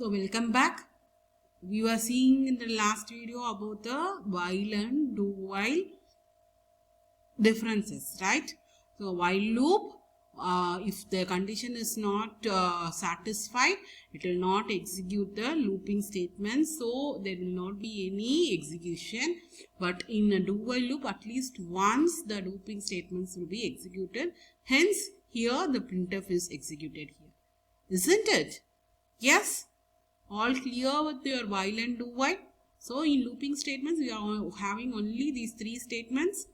So welcome back. We were seeing in the last video about the while and do while differences, right? So while loop, if the condition is not satisfied, it will not execute the looping statement, so there will not be any execution. But in a do while loop, at least once the looping statements will be executed. Hence here the printf is executed here, isn't it? Yes. All clear with your while and do while? So in looping statements, we are having only these three statements: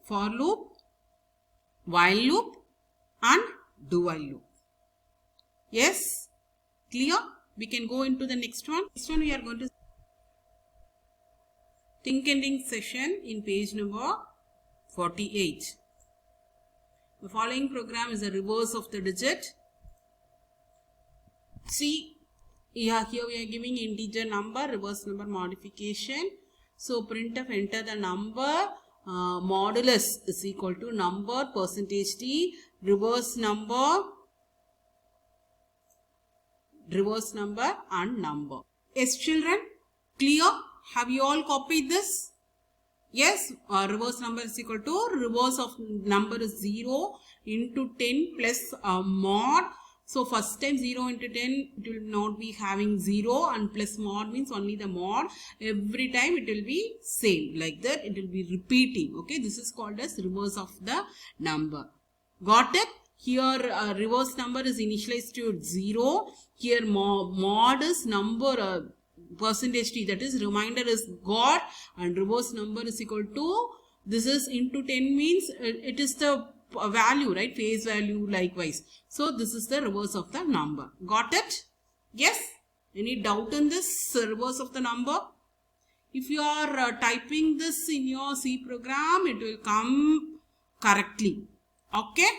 for loop, while loop and do while loop. Yes? Clear? We can go into the next one. Next one we are going to think ending session in page number 48. The following program is a reverse of the digit. See, here we are giving integer number, reverse number modification. So printf enter the number, modulus is equal to number, percentage t, reverse number and number. Yes children, clear? Have you all copied this? Yes, reverse number is equal to reverse of number is 0 into 10 plus mod. So first time 0 into 10, it will not be having 0, and plus mod means only the mod. Every time it will be same, like that it will be repeating. Okay, this is called as reverse of the number. Got it? Here reverse number is initialized to 0. Here mod is number, percentage t, that is reminder is got, and reverse number is equal to, this is into 10 means it is the value, right? Face value likewise. So this is the reverse of the number. Got it? Yes? Any doubt in this reverse of the number? If you are typing this in your C program, it will come correctly. Okay?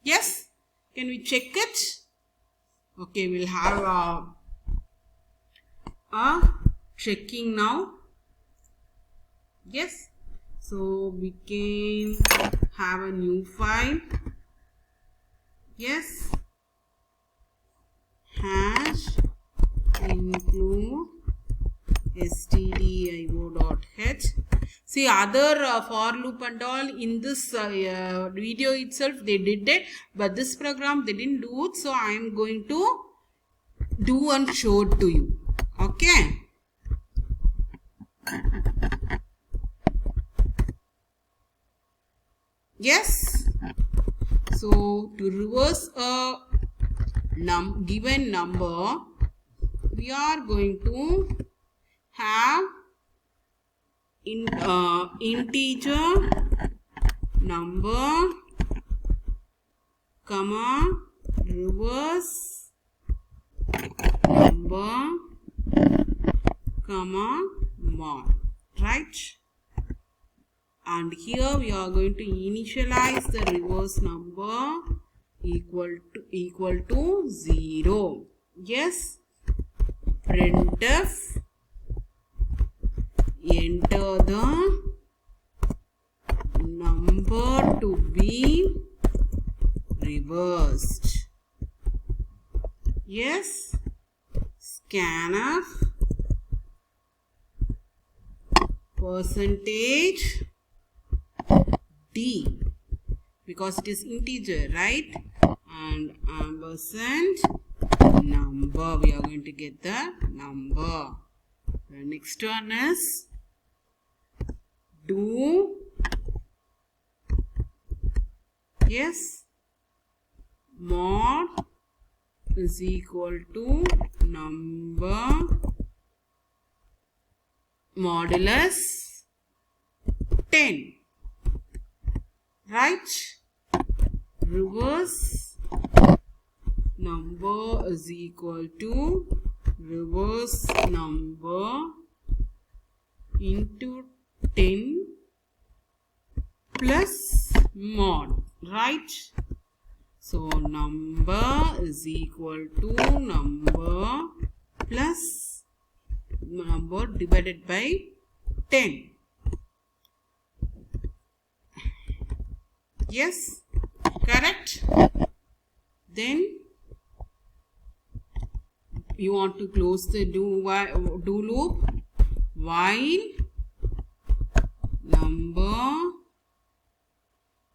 Yes? Can we check it? Okay, we'll have a checking now. Yes? So we can have a new file. Yes. Hash include stdio.h. See, other for loop and all in this video itself they did it, but this program they didn't do it, so I am going to do and show it to you. Okay. Yes. So to reverse a given number, we are going to have integer number, comma, reverse number, comma, mod, right? And here we are going to initialize the reverse number equal to 0. Yes. Printf enter the number to be reversed. Yes. Scanf percentage d, because it is integer, right? And ampersand number, we are going to get the number. The next one is do, yes, mod is equal to number modulus 10. Right? Reverse number is equal to reverse number into 10 plus mod. Right? So number is equal to number plus number divided by 10. Yes, correct. Then you want to close the do loop while number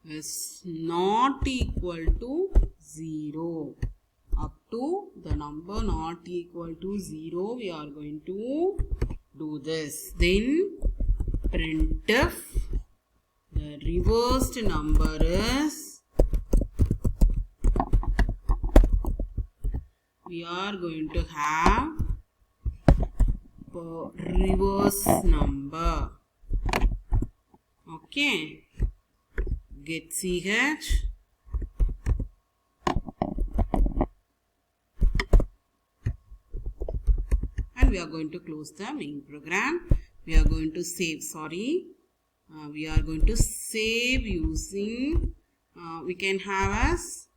is not equal to 0. Up to the number not equal to 0, we are going to do this. Then printf, the reversed number is, we are going to have reverse number. Okay, get ch, and we are going to close the main program. We are going to save, we are going to save using, we can have as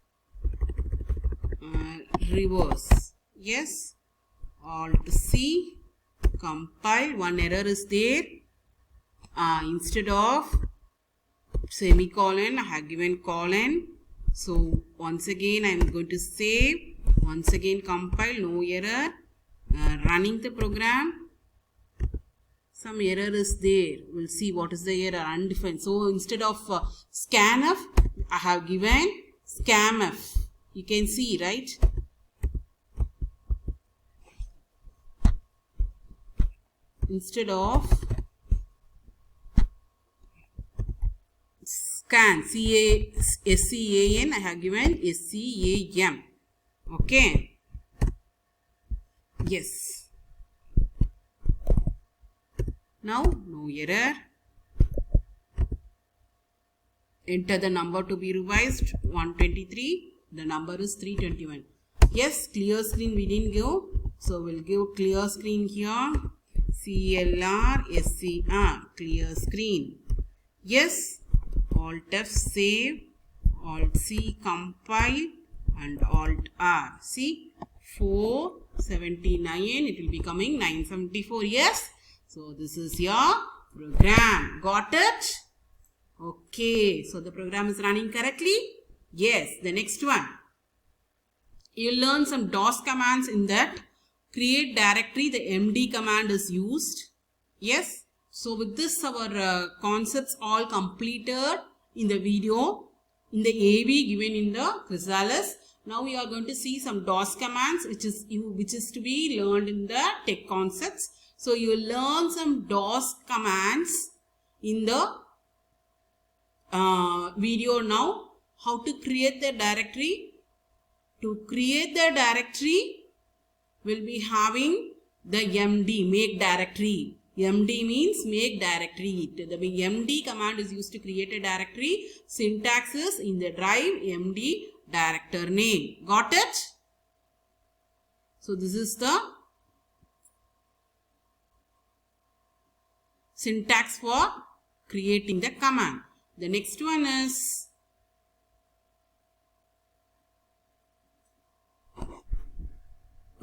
reverse. Yes, Alt C, compile. One error is there. Instead of semicolon, I have given colon. So once again I am going to save, once again compile, no error. Running the program, some error is there. We'll see what is the error, undefined. So instead of scanf, I have given scamf. You can see, right? Instead of scan, S-C-A-N, I have given S-C-A-M. Okay. Yes. Now, no error. Enter the number to be revised, 123. The number is 321. Yes, clear screen we didn't give. So, we'll give clear screen here. CLR, SCR, clear screen. Yes, Alt F save, Alt C compile, and Alt R. See, 479, it will be coming 974. Yes, so this is your program. Got it? Okay, so the program is running correctly. Yes, the next one, you'll learn some DOS commands. In that create directory, the MD command is used. Yes, so with this our concepts all completed in the video, in the AV given in the Chrysalis. Now we are going to see some DOS commands which is to be learned in the tech concepts. So you will learn some DOS commands in the video now. How to create the directory. To create the directory, we'll be having the MD, make directory. MD means make directory. The MD command is used to create a directory. Syntax is in the drive MD director name. Got it? So this is the syntax for creating the command. The next one is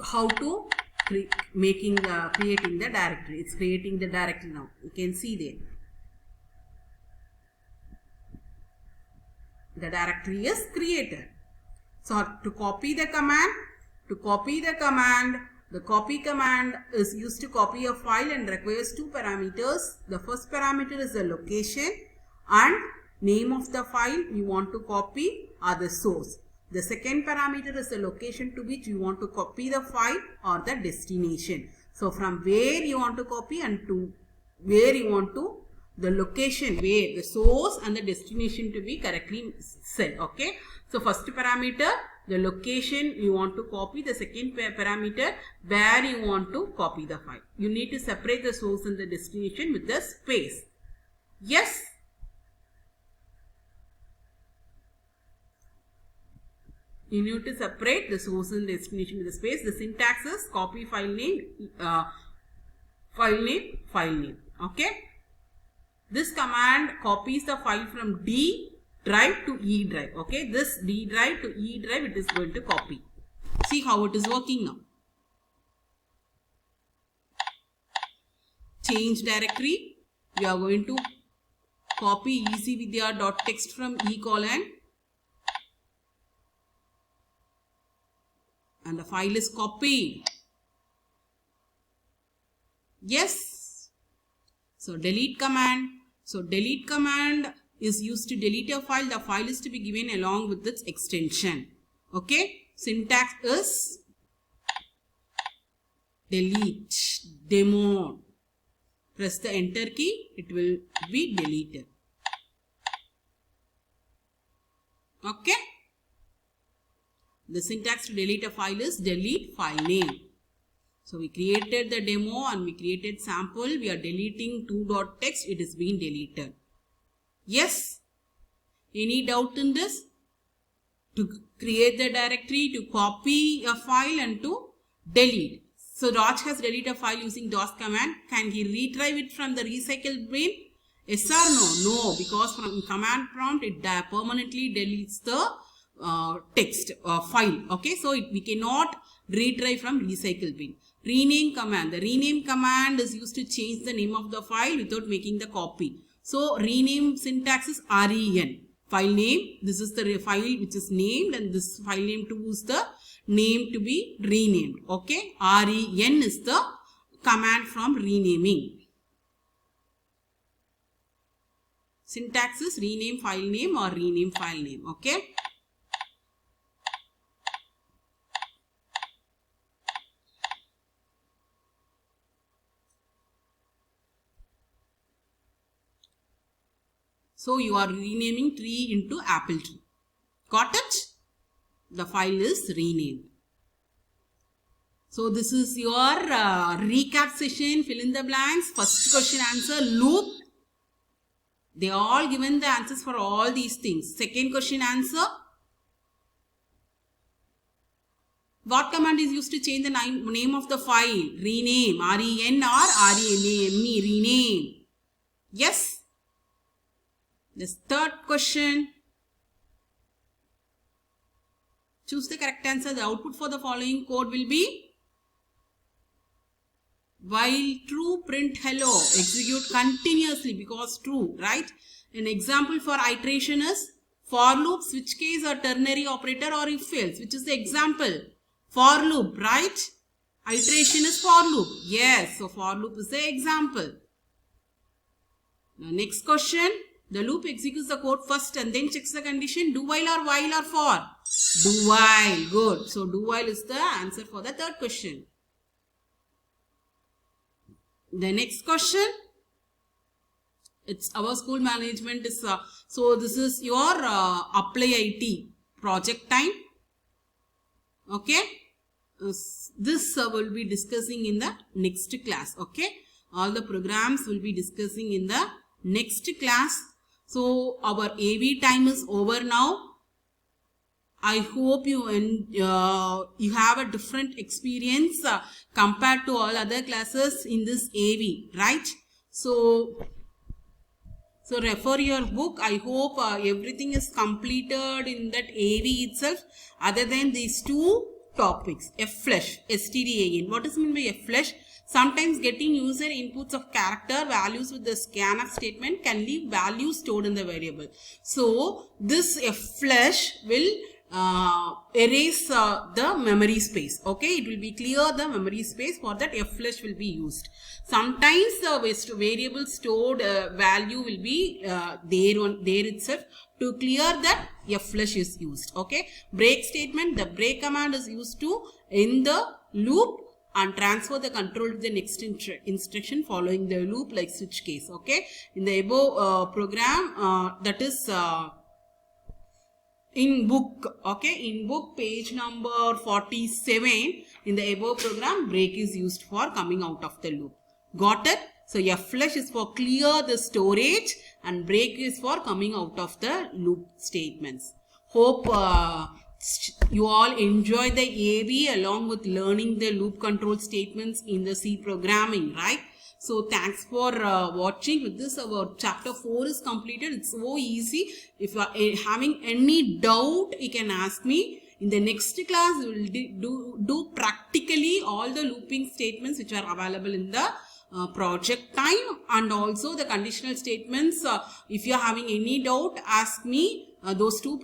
how to creating the directory. It's creating the directory now. You can see there. The directory is created. So to copy the command, the copy command is used to copy a file and requires two parameters. The first parameter is the location and name of the file you want to copy or the source. The second parameter is the location to which you want to copy the file or the destination. So from where you want to copy and to where you want to, the location where the source and the destination to be correctly set. Okay. So first parameter, the location you want to copy. The second parameter, where you want to copy the file. You need to separate the source and the destination with the space. Yes. You need to separate the source and destination with the space. The syntax is copy file name, file name. Okay. This command copies the file from D drive to E drive. Okay. This D drive to E drive it is going to copy. See how it is working now. Change directory. You are going to copy easyvidya.txt from E colon. And the file is copied. Yes. So delete command. So delete command is used to delete a file. The file is to be given along with its extension. Okay. Syntax is delete demo. Press the enter key. It will be deleted. Okay. The syntax to delete a file is delete file name. So we created the demo and we created sample. We are deleting 2.txt. It is being deleted. Yes. Any doubt in this? To create the directory, to copy a file and to delete. So Raj has deleted a file using DOS command. Can he retrieve it from the recycle bin? Yes or no? No, because from command prompt it permanently deletes the text file. Okay, so we cannot retrieve from recycle bin. Rename command. The rename command is used to change the name of the file without making the copy. So rename syntax is REN. File name. This is the file which is named, and this file name 2 is the name to be renamed. Okay, REN is the command from renaming. Syntax is rename file name or rename file name. Okay. So you are renaming tree into apple tree. Got it? The file is renamed. So this is your recap session. Fill in the blanks. First question answer loop. They are all given the answers for all these things. Second question answer. What command is used to change the name of the file? Rename. REN or RENAME. Rename. Yes. This third question. Choose the correct answer. The output for the following code will be while true, print hello. Execute continuously because true, right? An example for iteration is for loop, switch case or ternary operator or if else. Which is the example? For loop, right? Iteration is for loop. Yes, so for loop is the example. Now next question. The loop executes the code first and then checks the condition. Do while or for? Do while. Good. So do while is the answer for the third question. The next question. It's our school management is so this is your apply IT project time. Okay. This will be discussing in the next class. Okay. All the programs will be discussing in the next class. So our AV time is over now. I hope you have a different experience compared to all other classes in this AV, right? So refer your book. I hope everything is completed in that AV itself, other than these two topics. F-flush, STDAN. What is meant by F-flush? Sometimes getting user inputs of character values with the scanf statement can leave values stored in the variable. So this F-flush will erase the memory space. Okay, it will be clear the memory space. For that F-flush will be used. Sometimes the variable stored value will be there itself. To clear that, F-flush is used. Okay, break statement. The break command is used to end the loop and transfer the control to the next instruction following the loop, like switch case. Okay, in the above program, that is in book. Okay, in book page number 47, in the above program, break is used for coming out of the loop. Got it? So F-flush is for clear the storage and break is for coming out of the loop statements. Hope you all enjoy the AV along with learning the loop control statements in the C programming, right? So thanks for watching. With this, our chapter 4 is completed. It's so easy. If you are having any doubt, you can ask me. In the next class, we will do practically all the looping statements which are available in the project time, and also the conditional statements. If you are having any doubt, ask me. Those two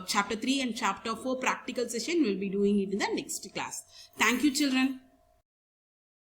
chapter 3 and chapter 4 practical session, we will be doing it in the next class. Thank you, children.